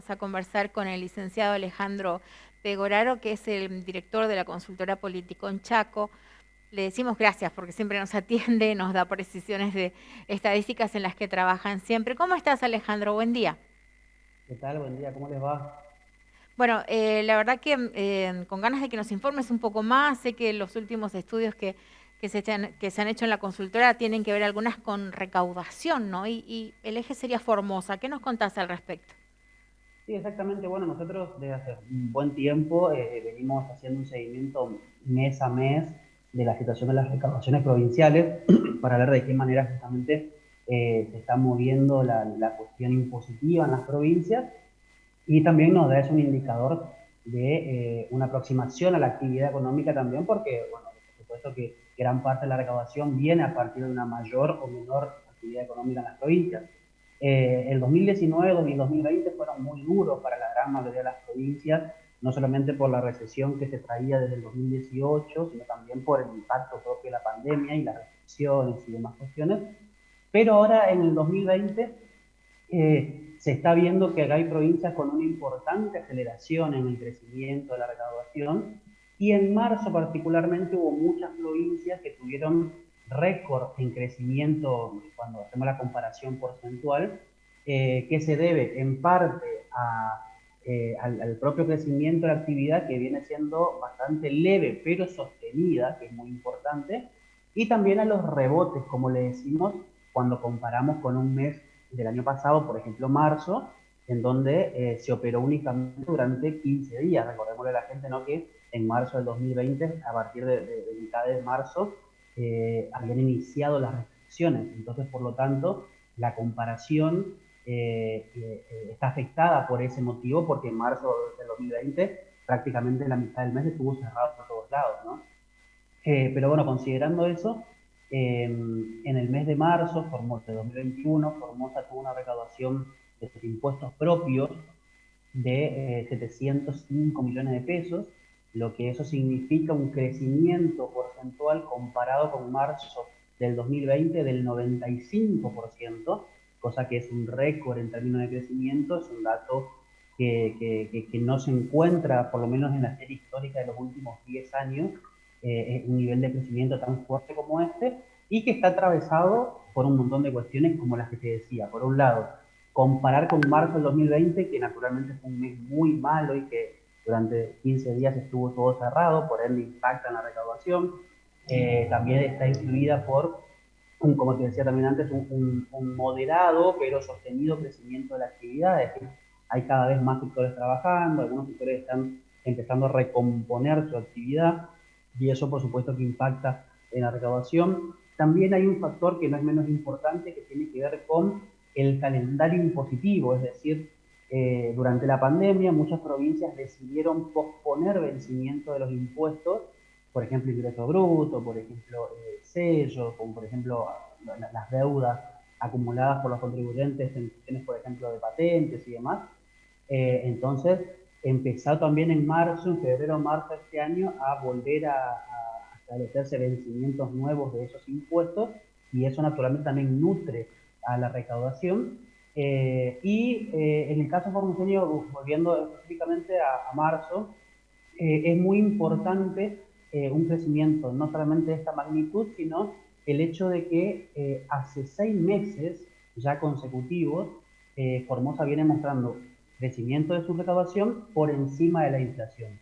vamos a conversar con el licenciado Alejandro Pegoraro, que es el director de la consultora Politicón Chaco. Le decimos gracias porque siempre nos atiende, nos da precisiones de estadísticas en las que trabajan siempre. ¿Cómo estás, Alejandro? Buen día. ¿Qué tal? Buen día, ¿cómo les va? Bueno, la verdad que con ganas de que nos informes un poco más, sé que los últimos estudios que se han hecho en la consultora tienen que ver algunas con recaudación, ¿no? Y el eje sería Formosa. ¿Qué nos contás al respecto? Sí, exactamente. Bueno, nosotros desde hace un buen tiempo venimos haciendo un seguimiento mes a mes de la situación de las recaudaciones provinciales para ver de qué manera justamente se está moviendo la cuestión impositiva en las provincias y también nos da eso un indicador de una aproximación a la actividad económica también, porque, bueno, por supuesto que gran parte de la recaudación viene a partir de una mayor o menor actividad económica en las provincias. El 2019 y 2020 fueron muy duros para la gran mayoría de las provincias, no solamente por la recesión que se traía desde el 2018, sino también por el impacto propio de la pandemia y las restricciones y demás cuestiones. Pero ahora en el 2020 se está viendo que hay provincias con una importante aceleración en el crecimiento de la recaudación y en marzo particularmente hubo muchas provincias que tuvieron récord en crecimiento cuando hacemos la comparación porcentual, que se debe en parte al propio crecimiento de la actividad que viene siendo bastante leve pero sostenida, que es muy importante, y también a los rebotes, como le decimos, cuando comparamos con un mes del año pasado, por ejemplo marzo, en donde se operó únicamente durante 15 días. Recordémosle a la gente, ¿no?, que en marzo del 2020, a partir de mitad de marzo, habían iniciado las restricciones. Entonces, por lo tanto, la comparación está afectada por ese motivo, porque en marzo del 2020 prácticamente la mitad del mes estuvo cerrado por todos lados, ¿no? Pero bueno, considerando eso, en el mes de marzo de 2021, Formosa tuvo una recaudación de sus impuestos propios de 705 millones de pesos, lo que eso significa un crecimiento porcentual comparado con marzo del 2020 del 95%, cosa que es un récord en términos de crecimiento, es un dato que no se encuentra, por lo menos en la serie histórica de los últimos 10 años, un nivel de crecimiento tan fuerte como este, y que está atravesado por un montón de cuestiones como las que te decía. Por un lado, comparar con marzo del 2020, que naturalmente fue un mes muy malo y que durante 15 días estuvo todo cerrado, por ende impacta en la recaudación. También está influida por, como te decía también antes, un moderado pero sostenido crecimiento de la actividad, es decir, hay cada vez más sectores trabajando, algunos sectores están empezando a recomponer su actividad y eso por supuesto que impacta en la recaudación. También hay un factor que no es menos importante que tiene que ver con el calendario impositivo, es decir, durante la pandemia muchas provincias decidieron posponer vencimiento de los impuestos, por ejemplo ingreso bruto, por ejemplo sellos, como por ejemplo las deudas acumuladas por los contribuyentes en cuestiones, por ejemplo, de patentes y demás. Entonces, empezó también en marzo, en febrero, marzo de este año, a volver a establecerse vencimientos nuevos de esos impuestos y eso naturalmente también nutre a la recaudación. En el caso formoseño, volviendo específicamente a marzo, es muy importante un crecimiento no solamente de esta magnitud, sino el hecho de que hace 6 meses ya consecutivos, Formosa viene mostrando crecimiento de su recaudación por encima de la inflación,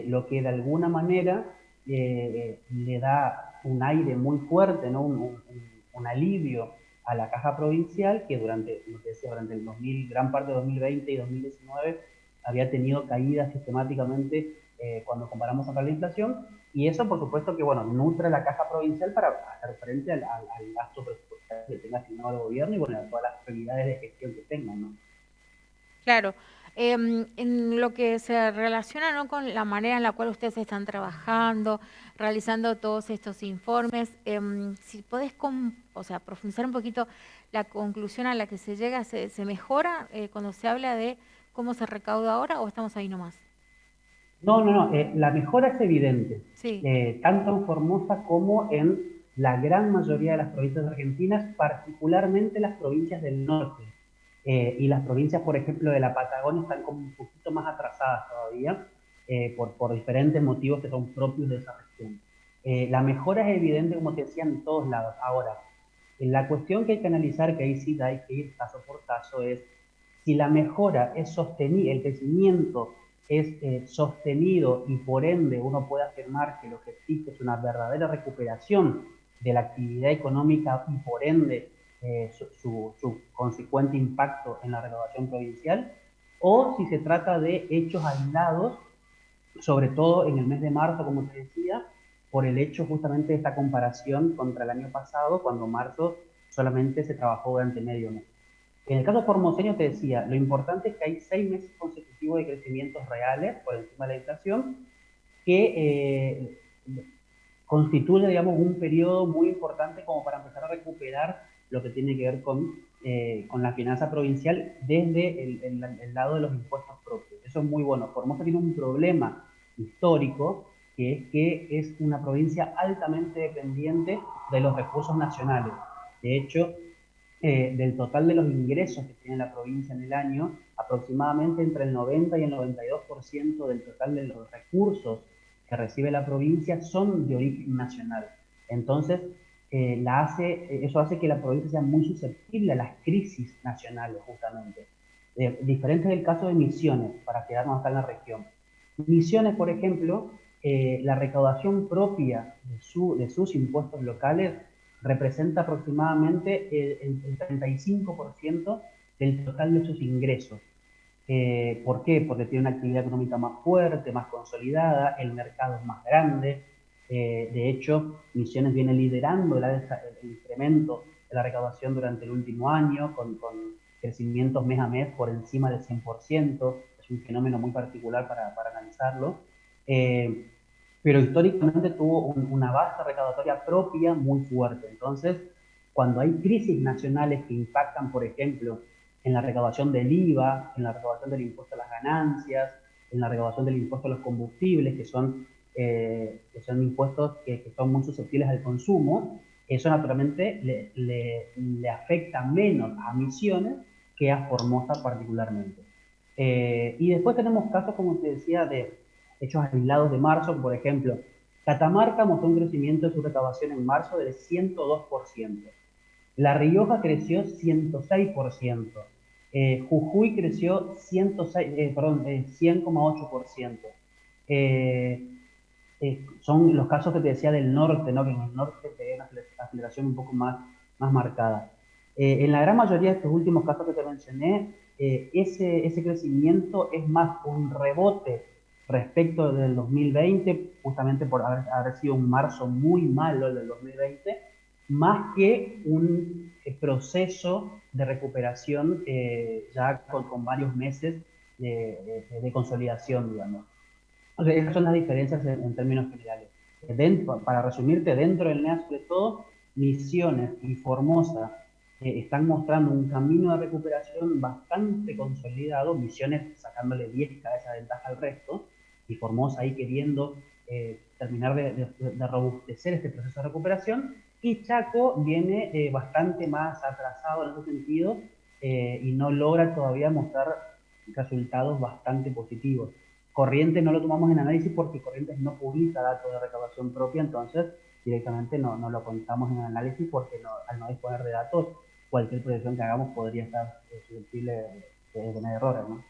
lo que de alguna manera le da un aire muy fuerte, ¿no? Un alivio a la caja provincial que durante, como te decía, durante el 2000, gran parte de 2020 y 2019 había tenido caídas sistemáticamente cuando comparamos acá la inflación, y eso por supuesto que, bueno, nutre la caja provincial para hacer frente al gasto presupuestario que tenga asignado el gobierno y, bueno, a todas las prioridades de gestión que tengan, ¿no? Claro. En lo que se relaciona, ¿no?, con la manera en la cual ustedes están trabajando, realizando todos estos informes, si podés o sea, profundizar un poquito la conclusión a la que se llega, ¿se mejora cuando se habla de cómo se recauda ahora o estamos ahí nomás? No, no, no, la mejora es evidente, Sí. tanto en Formosa como en la gran mayoría de las provincias argentinas, particularmente las provincias del norte. y las provincias, por ejemplo, de la Patagonia están como un poquito más atrasadas todavía, por diferentes motivos que son propios de esa región. La mejora es evidente, como te decía, en todos lados. Ahora, la cuestión que hay que analizar, que ahí sí hay que ir caso por caso, es si la mejora es sostenida, el crecimiento es sostenido y por ende uno puede afirmar que lo que existe es una verdadera recuperación de la actividad económica y por ende su consecuente impacto en la recaudación provincial, o si se trata de hechos aislados, sobre todo en el mes de marzo, como te decía, por el hecho justamente de esta comparación contra el año pasado, cuando marzo solamente se trabajó durante medio mes. En el caso formoseño te decía, lo importante es que hay 6 meses consecutivos de crecimientos reales por encima de la inflación, que constituye, digamos, un periodo muy importante como para empezar a recuperar lo que tiene que ver con la finanza provincial desde el lado de los impuestos propios. Eso es muy bueno. Formosa tiene un problema histórico, que es una provincia altamente dependiente de los recursos nacionales. De hecho, del total de los ingresos que tiene la provincia en el año, aproximadamente entre el 90 y el 92% del total de los recursos que recibe la provincia son de origen nacional. Entonces, eso hace que la provincia sea muy susceptible a las crisis nacionales, justamente. Diferente del caso de Misiones, para quedarnos acá en la región. Misiones, por ejemplo, la recaudación propia de sus impuestos locales representa aproximadamente el 35% del total de sus ingresos. ¿Por qué? Porque tiene una actividad económica más fuerte, más consolidada, el mercado es más grande. De hecho, Misiones viene liderando el incremento de la recaudación durante el último año, con crecimientos mes a mes por encima del 100%. Es un fenómeno muy particular para analizarlo. Eh, pero históricamente tuvo una base recaudatoria propia muy fuerte. Entonces, cuando hay crisis nacionales que impactan, por ejemplo, en la recaudación del IVA, en la recaudación del impuesto a las ganancias, en la recaudación del impuesto a los combustibles, que son impuestos que son muy susceptibles al consumo, eso naturalmente le afecta menos a Misiones que a Formosa particularmente. Y después tenemos casos, como te decía, de hechos aislados de marzo, por ejemplo, Catamarca mostró un crecimiento de su recaudación en marzo del 102%. La Rioja creció 106%. Jujuy creció 100,8%. Eh, Son los casos que te decía del norte, ¿no? Que en el norte te una aceleración un poco más marcada. En la gran mayoría de estos últimos casos que te mencioné, ese crecimiento es más un rebote respecto del 2020, justamente por haber sido un marzo muy malo el del 2020, más que un proceso de recuperación ya con varios meses de consolidación, digamos. O sea, esas son las diferencias en términos generales. Para resumirte, dentro del NEA, sobre todo, Misiones y Formosa están mostrando un camino de recuperación bastante consolidado, Misiones sacándole 10 cabezas de ventaja al resto, y Formosa ahí queriendo terminar de robustecer este proceso de recuperación, y Chaco viene bastante más atrasado en ese sentido y no logra todavía mostrar resultados bastante positivos. Corrientes no lo tomamos en análisis porque Corrientes no publica datos de recaudación propia, entonces directamente no lo contamos en análisis porque al no disponer de datos, cualquier proyección que hagamos podría estar susceptible de tener errores, ¿no?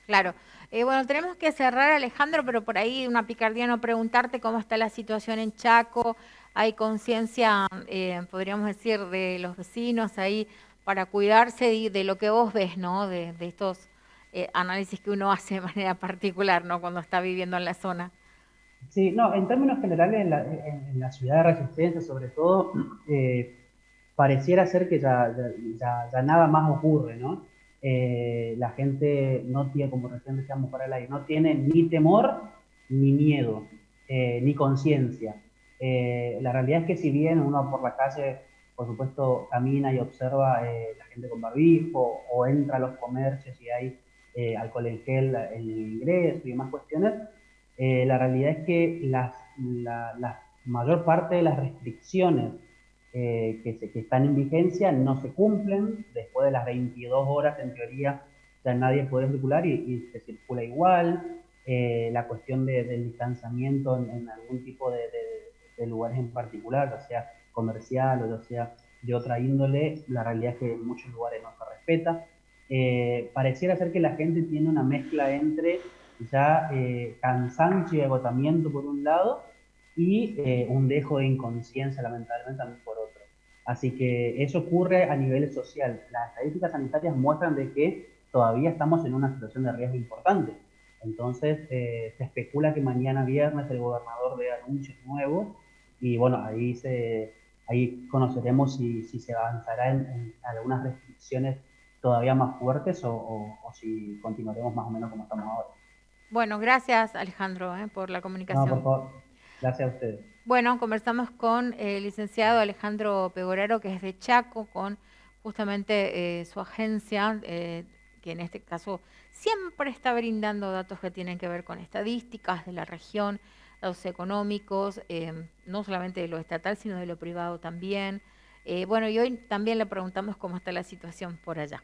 Claro. Bueno, tenemos que cerrar, Alejandro, pero por ahí una picardía no preguntarte cómo está la situación en Chaco. Hay conciencia, podríamos decir, de los vecinos ahí para cuidarse de lo que vos ves, ¿no? De estos análisis que uno hace de manera particular, ¿no? Cuando está viviendo en la zona. Sí, no, en términos generales, en la ciudad de Resistencia, sobre todo, pareciera ser que ya nada más ocurre, ¿no? La gente no tiene, como recién decíamos para el aire, no tiene ni temor, ni miedo, ni conciencia. La realidad es que si bien uno por la calle, por supuesto, camina y observa la gente con barbijo, o entra a los comercios y hay alcohol en gel en el ingreso y demás cuestiones, la realidad es que la mayor parte de las restricciones que están en vigencia no se cumplen. Después de las 22 horas, en teoría, ya nadie puede circular y se circula igual. La cuestión del distanciamiento en algún tipo de lugares en particular, ya sea comercial o ya sea de otra índole, la realidad es que en muchos lugares no se respeta. Pareciera ser que la gente tiene una mezcla entre ya cansancio y agotamiento por un lado y un dejo de inconsciencia lamentablemente también por otro. Así que eso ocurre a nivel social. Las estadísticas sanitarias muestran de que todavía estamos en una situación de riesgo importante. Entonces, se especula que mañana viernes el gobernador dé anuncios nuevos y bueno, ahí conoceremos si se avanzará en algunas restricciones todavía más fuertes o si continuaremos más o menos como estamos ahora. Bueno, gracias Alejandro, por la No, por comunicación. favor, gracias a ustedes. Bueno, conversamos con el licenciado Alejandro Pegoraro, que es de Chaco, con justamente su agencia, que en este caso siempre está brindando datos que tienen que ver con estadísticas de la región, datos económicos, no solamente de lo estatal, sino de lo privado también. Bueno, y hoy también le preguntamos cómo está la situación por allá.